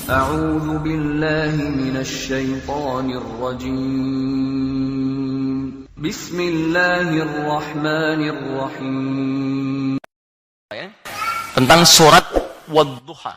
أعوذ بالله من الشيطان الرجيم بسم الله الرحمن الرحيم. Tentang surat Wadduha.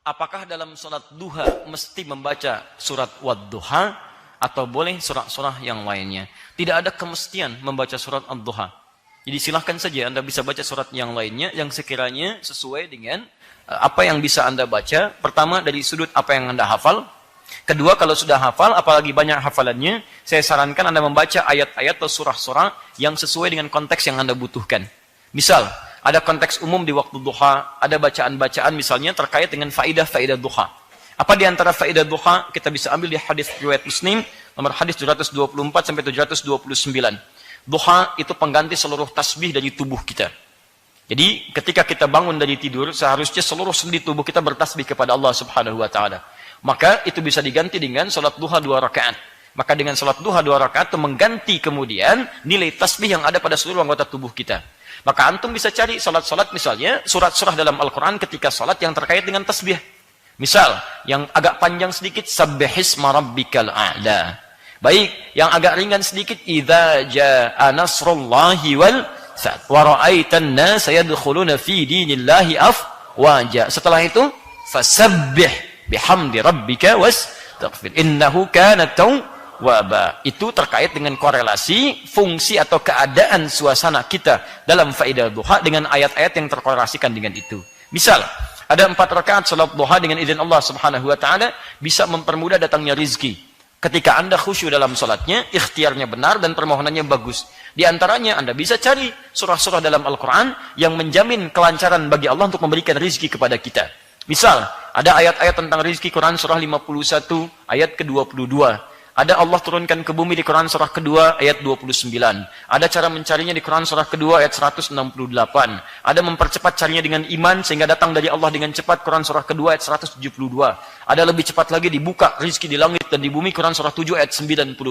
Apakah dalam surat duha mesti membaca surat Wadduha atau boleh surah-surah yang lainnya? Tidak ada kemestian membaca surat Ad-Duha. Jadi silahkan saja Anda bisa baca surat yang lainnya yang sekiranya sesuai dengan apa yang bisa Anda baca. Pertama, dari sudut apa yang Anda hafal. Kedua, kalau sudah hafal, apalagi banyak hafalannya, saya sarankan Anda membaca ayat-ayat atau surah-surah yang sesuai dengan konteks yang Anda butuhkan. Misal, ada konteks umum di waktu duha, ada bacaan-bacaan misalnya terkait dengan faidah-faidah duha. Apa di antara faidah duha? Kita bisa ambil di hadis riwayat Muslim, nomor hadis 724 sampai 729. Duha itu pengganti seluruh tasbih dari tubuh kita. Jadi ketika kita bangun dari tidur, seharusnya seluruh sendi tubuh kita bertasbih kepada Allah Subhanahu wa taala. Maka itu bisa diganti dengan salat duha 2 rakaat. Maka dengan salat duha 2 rakaat itu mengganti kemudian nilai tasbih yang ada pada seluruh anggota tubuh kita. Maka antum bisa cari salat-salat misalnya surat-surah dalam Al-Qur'an ketika salat yang terkait dengan tasbih. Misal yang agak panjang sedikit sabbihisma rabbikal a'la. Baik, yang agak ringan sedikit idza jaa nasrullahi wal fath wa ra'aitan nasa yadkhuluna fi dinillahi afwaja. Setelah itu fasabbih bihamdi rabbika wastaghfir innahu kana tawwaba. Itu terkait dengan korelasi fungsi atau keadaan suasana kita dalam faedah duha dengan ayat-ayat yang terkorelasikan dengan itu. Misal, ada 4 rakaat salat duha dengan izin Allah Subhanahu wa taala bisa mempermudah datangnya rizki. Ketika Anda khusyuk dalam salatnya, ikhtiarnya benar dan permohonannya bagus. Di antaranya Anda bisa cari surah-surah dalam Al-Quran yang menjamin kelancaran bagi Allah untuk memberikan rizki kepada kita. Misal, ada ayat-ayat tentang rizki Quran surah 51 ayat ke-22. Ada Allah turunkan ke bumi di Quran surah kedua ayat 29. Ada cara mencarinya di Quran surah kedua ayat 168. Ada mempercepat carinya dengan iman sehingga datang dari Allah dengan cepat Quran surah kedua ayat 172. Ada lebih cepat lagi dibuka rizki di langit dan di bumi Quran surah 7 ayat 96.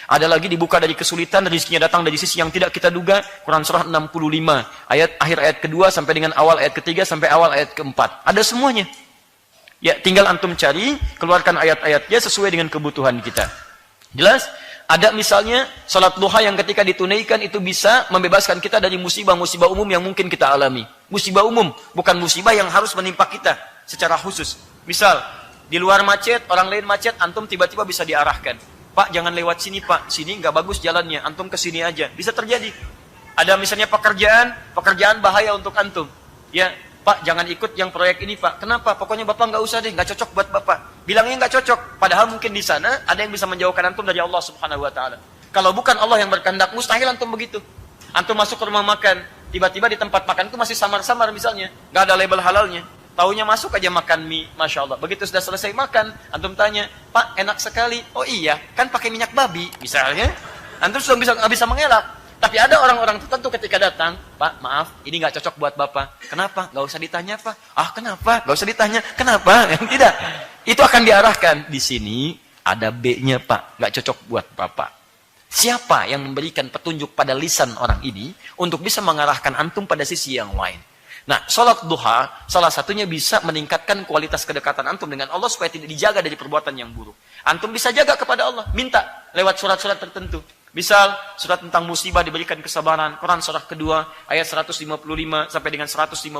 Ada lagi dibuka dari kesulitan rizkinya datang dari sisi yang tidak kita duga Quran surah 65 ayat akhir ayat kedua sampai dengan awal ayat ketiga sampai awal ayat keempat. Ada semuanya. Ya, tinggal antum cari, keluarkan ayat-ayatnya sesuai dengan kebutuhan kita. Jelas? Ada misalnya salat duha yang ketika ditunaikan itu bisa membebaskan kita dari musibah-musibah umum yang mungkin kita alami. Musibah umum, bukan musibah yang harus menimpa kita secara khusus. Misal, di luar macet, orang lain macet, antum tiba-tiba bisa diarahkan. Pak, jangan lewat sini Pak, sini nggak bagus jalannya, antum ke sini aja. Bisa terjadi. Ada misalnya pekerjaan bahaya untuk antum. Ya, Pak, jangan ikut yang proyek ini Pak. Kenapa? Pokoknya Bapak nggak usah deh, nggak cocok buat Bapak. Bilangnya nggak cocok, padahal mungkin di sana ada yang bisa menjauhkan antum dari Allah Subhanahu wa taala. Kalau bukan Allah yang berkehendak, mustahil antum begitu. Antum masuk ke rumah makan, tiba-tiba di tempat makan itu masih samar-samar misalnya, nggak ada label halalnya. Taunya masuk aja makan mie, Masya Allah. Begitu sudah selesai makan, antum tanya, Pak, enak sekali. Oh iya, kan pakai minyak babi, misalnya. Antum sudah nggak bisa mengelak. Tapi ada orang-orang tertentu ketika datang, Pak, maaf, ini nggak cocok buat Bapak. Kenapa? Nggak usah ditanya, Pak. Ah, kenapa? Nggak usah ditanya. Kenapa? Tidak. Itu akan diarahkan. Di sini ada B-nya, Pak. Nggak cocok buat Bapak. Siapa yang memberikan petunjuk pada lisan orang ini untuk bisa mengarahkan antum pada sisi yang lain? Nah, sholat duha, salah satunya bisa meningkatkan kualitas kedekatan antum dengan Allah supaya tidak dijaga dari perbuatan yang buruk. Antum bisa jaga kepada Allah. Minta lewat surat-surat tertentu. Misal, surat tentang musibah diberikan kesabaran, Quran surah kedua, ayat 155 sampai dengan 157.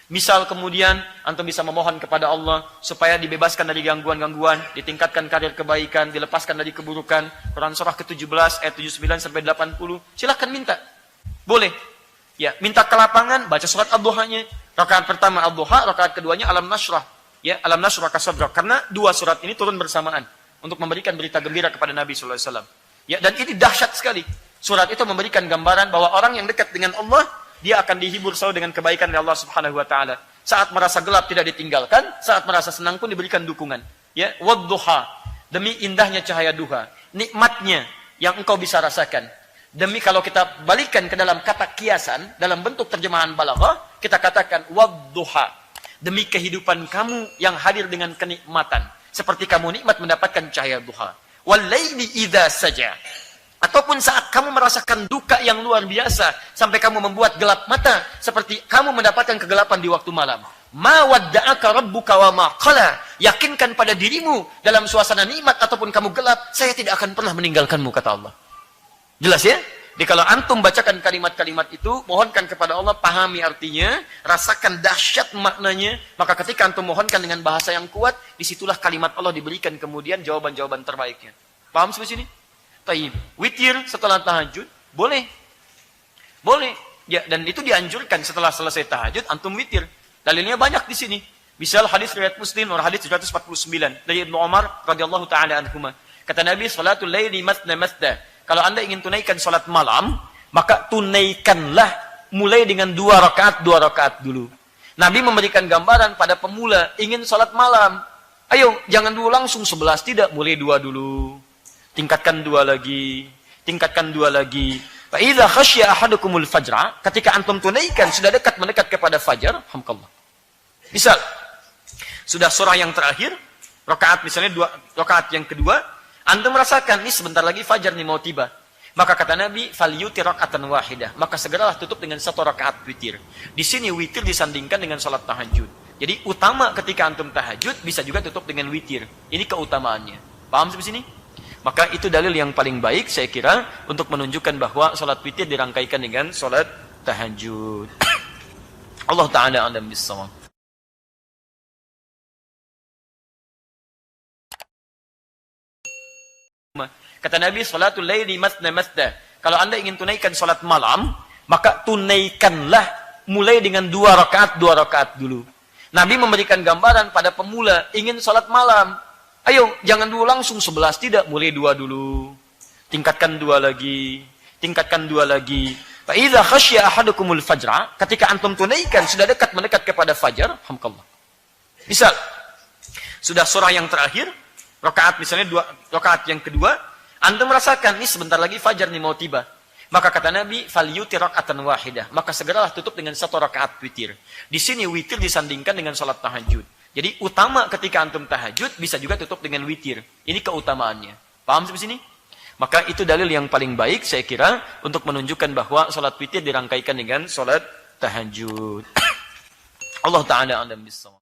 Misal kemudian, antum bisa memohon kepada Allah, supaya dibebaskan dari gangguan-gangguan, ditingkatkan karir kebaikan, dilepaskan dari keburukan, Quran surah ke-17, ayat 79 sampai 80. Silahkan minta. Boleh. Ya, minta ke lapangan, baca surat Ad-Duhanya. Rakaat pertama Ad-Duha, rakaat keduanya Alam Nashrah. ya, Alam Nashrah Laka Sadrak, karena dua surat ini turun bersamaan untuk memberikan berita gembira kepada Nabi sallallahu alaihi wasallam. Ya, dan ini dahsyat sekali. Surat itu memberikan gambaran bahwa orang yang dekat dengan Allah, dia akan dihibur selalu dengan kebaikan dari Allah Subhanahu wa taala. Saat merasa gelap tidak ditinggalkan, saat merasa senang pun diberikan dukungan. Ya, wadduha, demi indahnya cahaya duha, nikmatnya yang engkau bisa rasakan. Demi kalau kita balikan ke dalam kata kiasan, dalam bentuk terjemahan balaghah, kita katakan wadduha, demi kehidupan kamu yang hadir dengan kenikmatan, seperti kamu nikmat mendapatkan cahaya duha. Walaili idza saja, ataupun saat kamu merasakan duka yang luar biasa sampai kamu membuat gelap mata, seperti kamu mendapatkan kegelapan di waktu malam. Ma wadda'aka rabbuka wa ma qala, yakinkan pada dirimu dalam suasana nikmat ataupun kamu gelap, saya tidak akan pernah meninggalkanmu, kata Allah. Jelas ya? Jadi kalau antum bacakan kalimat-kalimat itu, mohonkan kepada Allah, pahami artinya, rasakan dahsyat maknanya, maka ketika antum mohonkan dengan bahasa yang kuat, disitulah kalimat Allah diberikan kemudian jawaban-jawaban terbaiknya. Paham sampai sini? Taib. Witir setelah tahajud, boleh. Boleh. Ya, dan itu dianjurkan setelah selesai tahajud, antum witir. Dalilnya banyak di sini. Misal hadis riwayat Muslim, nomor hadis 749 dari Ibnu Umar radhiyallahu taala anhuma. Kata Nabi, salatul laili masna masna. Kalau Anda ingin tunaikan salat malam, maka tunaikanlah mulai dengan 2 rakaat dulu. Nabi memberikan gambaran pada pemula ingin salat malam. Ayo, jangan dulu langsung 11, tidak, mulai 2 dulu. Tingkatkan 2 lagi, tingkatkan 2 lagi. Fa idza khasya ahadukumul fajra, ketika antum tunaikan sudah mendekat kepada fajar, hamdallah. Misal sudah surah yang terakhir, rakaat misalnya 2 rakaat yang kedua, antum merasakan ini sebentar lagi fajar nih mau tiba. Maka kata Nabi, falyutir raka'atan wahidah, maka segeralah tutup dengan 1 rakaat witir. Di sini witir disandingkan dengan salat tahajud. Jadi utama ketika antum tahajud bisa juga tutup dengan witir. Ini keutamaannya. Paham sampai sini? Maka itu dalil yang paling baik saya kira untuk menunjukkan bahwa salat witir dirangkaikan dengan salat tahajud. Allah taala a'lam bissawab. Kata Nabi, salatul laili masna masna. Kalau Anda ingin tunaikan salat malam, maka tunaikanlah mulai dengan 2 rakaat dulu. Nabi memberikan gambaran pada pemula ingin salat malam. Ayo, jangan dulu langsung 11, tidak, mulai 2 dulu. Tingkatkan 2 lagi, tingkatkan 2 lagi. Fa idza khasya ahadukumul fajra, ketika antum tunaikan sudah mendekat kepada fajar, hamdallah. Misal sudah surah yang terakhir, rakaat misalnya 2 rakaat yang kedua, antum merasakan ini sebentar lagi fajar nih mau tiba. Maka kata Nabi, falyutir raka'atan wahidah, maka segeralah tutup dengan 1 rakaat witir. Di sini witir disandingkan dengan salat tahajud. Jadi utama ketika antum tahajud bisa juga tutup dengan witir. Ini keutamaannya. Paham sampai sini? Maka itu dalil yang paling baik saya kira untuk menunjukkan bahwa salat witir dirangkaikan dengan salat tahajud. Allah taala a'lam bissawab.